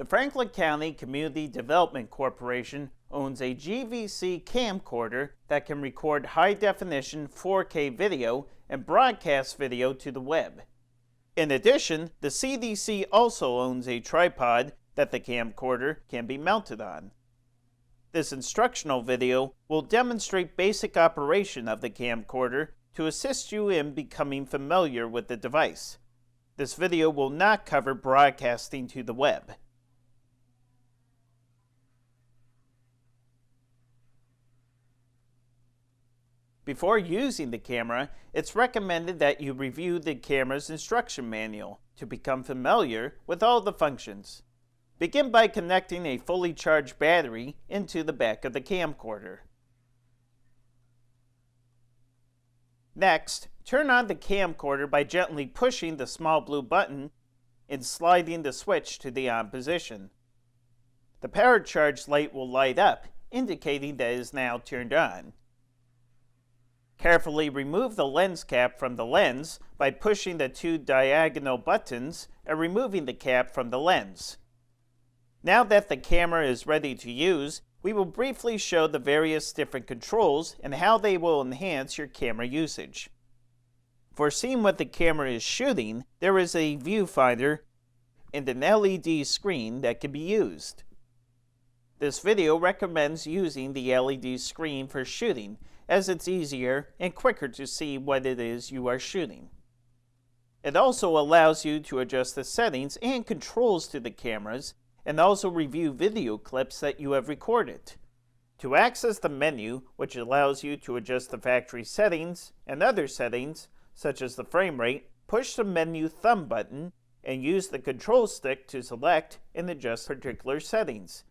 The Franklin County Community Development Corporation owns a GVC camcorder that can record high-definition 4K video and broadcast video to the web. In addition, the CDC also owns a tripod that the camcorder can be mounted on. This instructional video will demonstrate basic operation of the camcorder to assist you in becoming familiar with the device. This video will not cover broadcasting to the web. Before using the camera, it's recommended that you review the camera's instruction manual to become familiar with all the functions. Begin by connecting a fully charged battery into the back of the camcorder. Next, turn on the camcorder by gently pushing the small blue button and sliding the switch to the on position. The power charge light will light up, indicating that it is now turned on. Carefully remove the lens cap from the lens by pushing the two diagonal buttons and removing the cap from the lens. Now that the camera is ready to use, we will briefly show the various different controls and how they will enhance your camera usage. For seeing what the camera is shooting, there is a viewfinder and an LED screen that can be used. This video recommends using the LED screen for shooting, as it's easier and quicker to see what it is you are shooting. It also allows you to adjust the settings and controls to the cameras, and also review video clips that you have recorded. To access the menu, which allows you to adjust the factory settings and other settings, such as the frame rate, push the menu thumb button and use the control stick to select and adjust particular settings.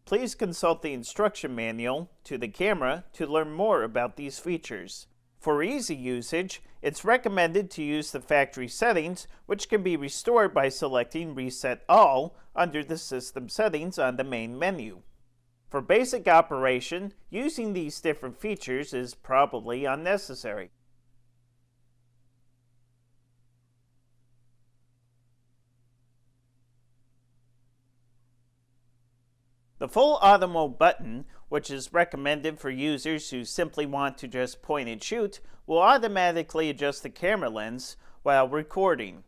Please consult the instruction manual to the camera to learn more about these features. For easy usage, it's recommended to use the factory settings, which can be restored by selecting Reset All under the System Settings on the main menu. For basic operation, using these different features is probably unnecessary. The full auto mode button, which is recommended for users who simply want to just point and shoot, will automatically adjust the camera lens while recording.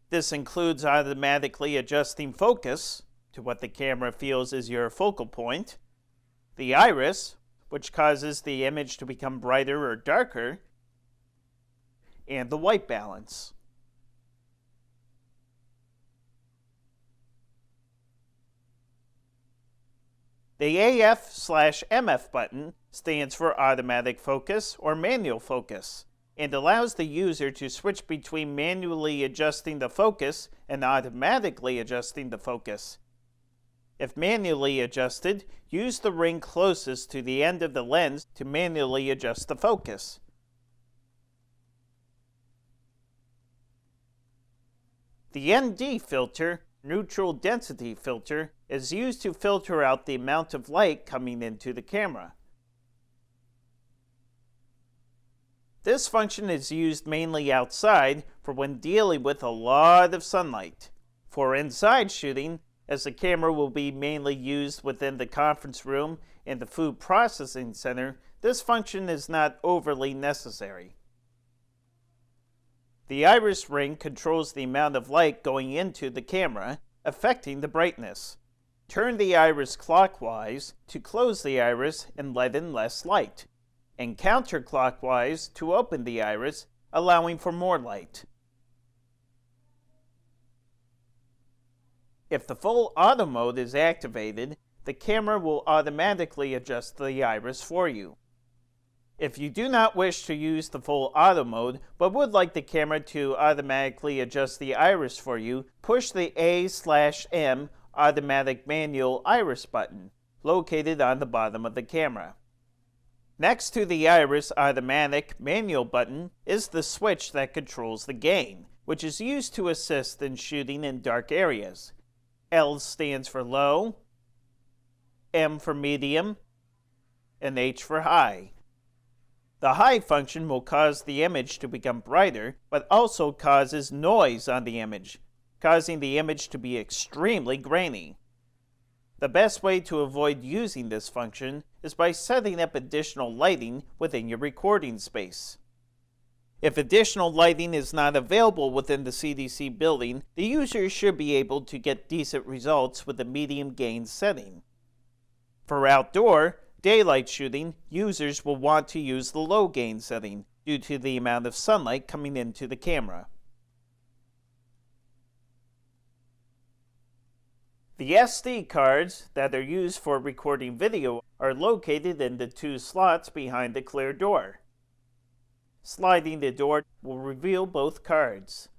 This includes automatically adjusting focus to what the camera feels is your focal point, the iris, which causes the image to become brighter or darker, and the white balance. The AF/MF button stands for automatic focus or manual focus and allows the user to switch between manually adjusting the focus and automatically adjusting the focus. If manually adjusted, use the ring closest to the end of the lens to manually adjust the focus. The ND filter, neutral density filter, is used to filter out the amount of light coming into the camera. This function is used mainly outside for when dealing with a lot of sunlight. For inside shooting, as the camera will be mainly used within the conference room and the food processing center, this function is not overly necessary. The iris ring controls the amount of light going into the camera, affecting the brightness. Turn the iris clockwise to close the iris and let in less light, and counterclockwise to open the iris, allowing for more light. If the full auto mode is activated, the camera will automatically adjust the iris for you. If you do not wish to use the full auto mode, but would like the camera to automatically adjust the iris for you, push the A/M automatic manual iris button, located on the bottom of the camera. Next to the iris automatic manual button is the switch that controls the gain, which is used to assist in shooting in dark areas. L stands for low, M for medium, and H for high. The high function will cause the image to become brighter, but also causes noise on the image. causing the image to be extremely grainy. The best way to avoid using this function is by setting up additional lighting within your recording space. If additional lighting is not available within the CDC building, the user should be able to get decent results with the medium gain setting. For outdoor, daylight shooting, users will want to use the low gain setting due to the amount of sunlight coming into the camera. The SD cards that are used for recording video are located in the two slots behind the clear door. Sliding the door will reveal both cards.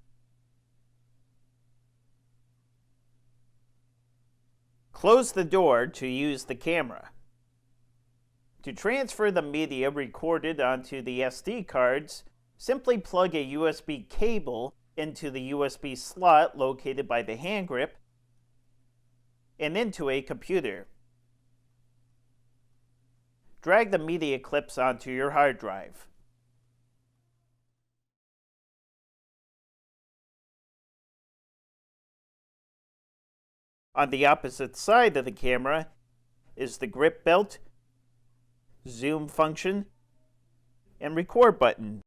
Close the door to use the camera. To transfer the media recorded onto the SD cards, simply plug a USB cable into the USB slot located by the hand grip and into a computer. Drag the media clips onto your hard drive. On the opposite side of the camera is the grip belt, zoom function, and record button.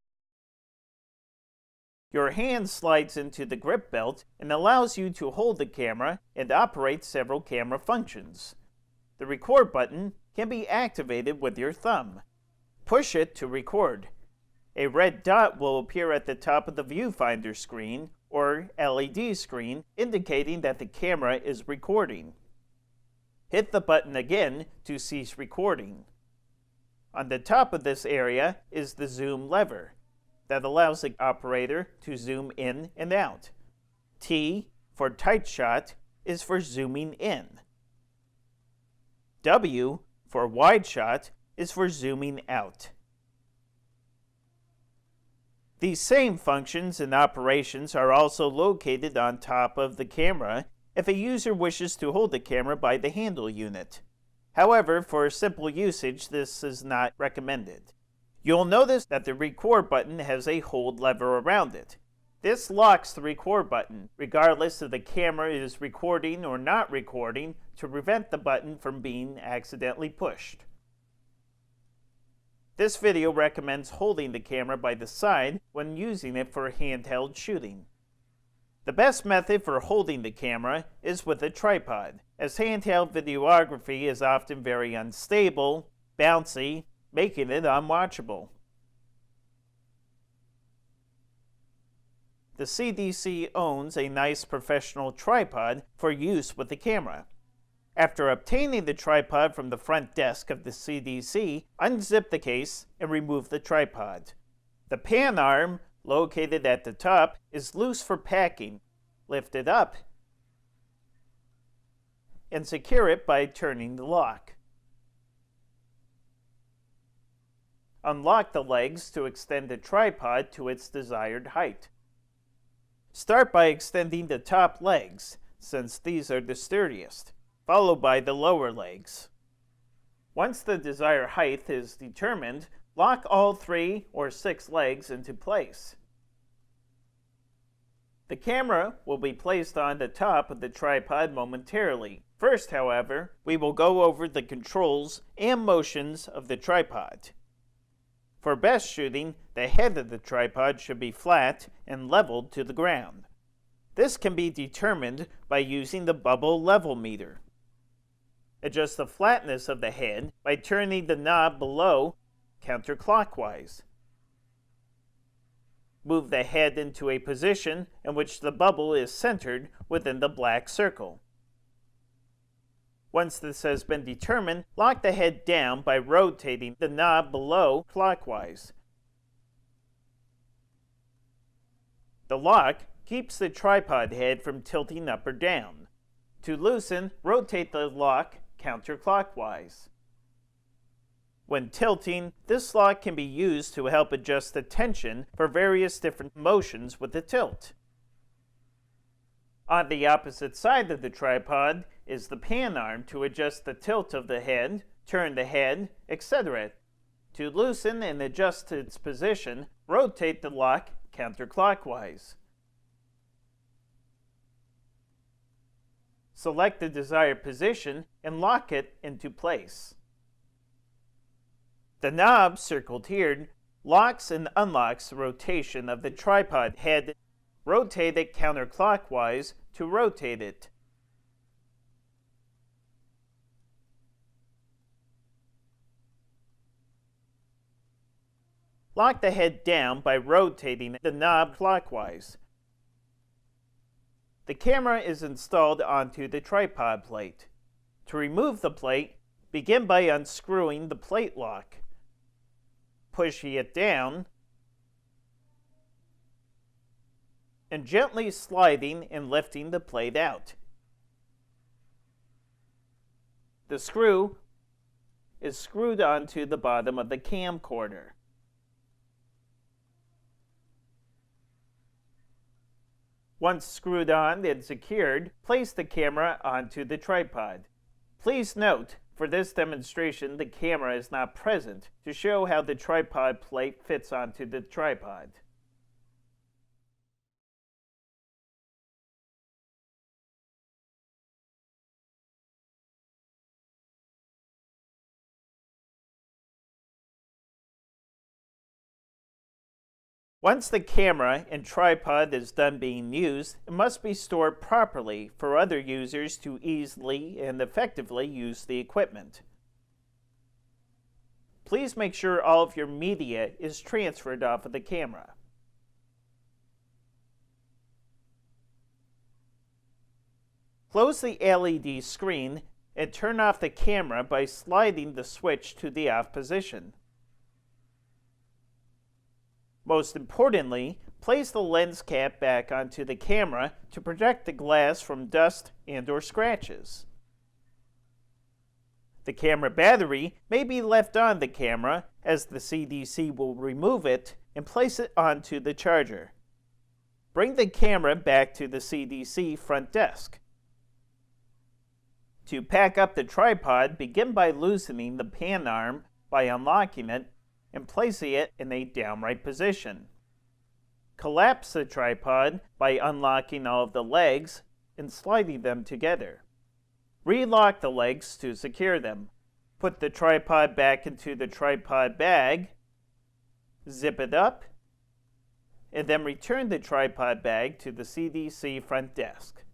Your hand slides into the grip belt and allows you to hold the camera and operate several camera functions. The record button can be activated with your thumb. Push it to record. A red dot will appear at the top of the viewfinder screen or LED screen, indicating that the camera is recording. Hit the button again to cease recording. On the top of this area is the zoom lever that allows the operator to zoom in and out. T for tight shot is for zooming in. W for wide shot is for zooming out. These same functions and operations are also located on top of the camera if a user wishes to hold the camera by the handle unit. However, for simple usage, this is not recommended. You'll notice that the record button has a hold lever around it. This locks the record button, regardless if the camera is recording or not recording, to prevent the button from being accidentally pushed. This video recommends holding the camera by the side when using it for handheld shooting. The best method for holding the camera is with a tripod, as handheld videography is often very unstable, bouncy, making it unwatchable. The CDC owns a nice professional tripod for use with the camera. After obtaining the tripod from the front desk of the CDC, unzip the case and remove the tripod. The pan arm, located at the top, is loose for packing. Lift it up and secure it by turning the lock. Unlock the legs to extend the tripod to its desired height. Start by extending the top legs, since these are the sturdiest, followed by the lower legs. Once the desired height is determined, lock all 3 or 6 legs into place. The camera will be placed on the top of the tripod momentarily. First, however, we will go over the controls and motions of the tripod. For best shooting, the head of the tripod should be flat and leveled to the ground. This can be determined by using the bubble level meter. Adjust the flatness of the head by turning the knob below counterclockwise. Move the head into a position in which the bubble is centered within the black circle. Once this has been determined, lock the head down by rotating the knob below clockwise. The lock keeps the tripod head from tilting up or down. To loosen, rotate the lock counterclockwise. When tilting, this lock can be used to help adjust the tension for various different motions with the tilt. On the opposite side of the tripod is the pan arm to adjust the tilt of the head, turn the head, etc. To loosen and adjust its position, rotate the lock counterclockwise. Select the desired position and lock it into place. The knob, circled here, locks and unlocks the rotation of the tripod head. Rotate it counterclockwise to rotate it. Lock the head down by rotating the knob clockwise. The camera is installed onto the tripod plate. To remove the plate, begin by unscrewing the plate lock. Pushing it down and gently sliding and lifting the plate out. The screw is screwed onto the bottom of the camcorder. Once screwed on and secured, place the camera onto the tripod. Please note, for this demonstration, the camera is not present to show how the tripod plate fits onto the tripod. Once the camera and tripod is done being used, it must be stored properly for other users to easily and effectively use the equipment. Please make sure all of your media is transferred off of the camera. Close the LED screen and turn off the camera by sliding the switch to the off position. Most importantly, place the lens cap back onto the camera to protect the glass from dust and/or scratches. The camera battery may be left on the camera, as the CDC will remove it and place it onto the charger. Bring the camera back to the CDC front desk. To pack up the tripod, begin by loosening the pan arm by unlocking it and placing it in a downright position. Collapse the tripod by unlocking all of the legs and sliding them together. Relock the legs to secure them. Put the tripod back into the tripod bag, zip it up, and then return the tripod bag to the CDC front desk.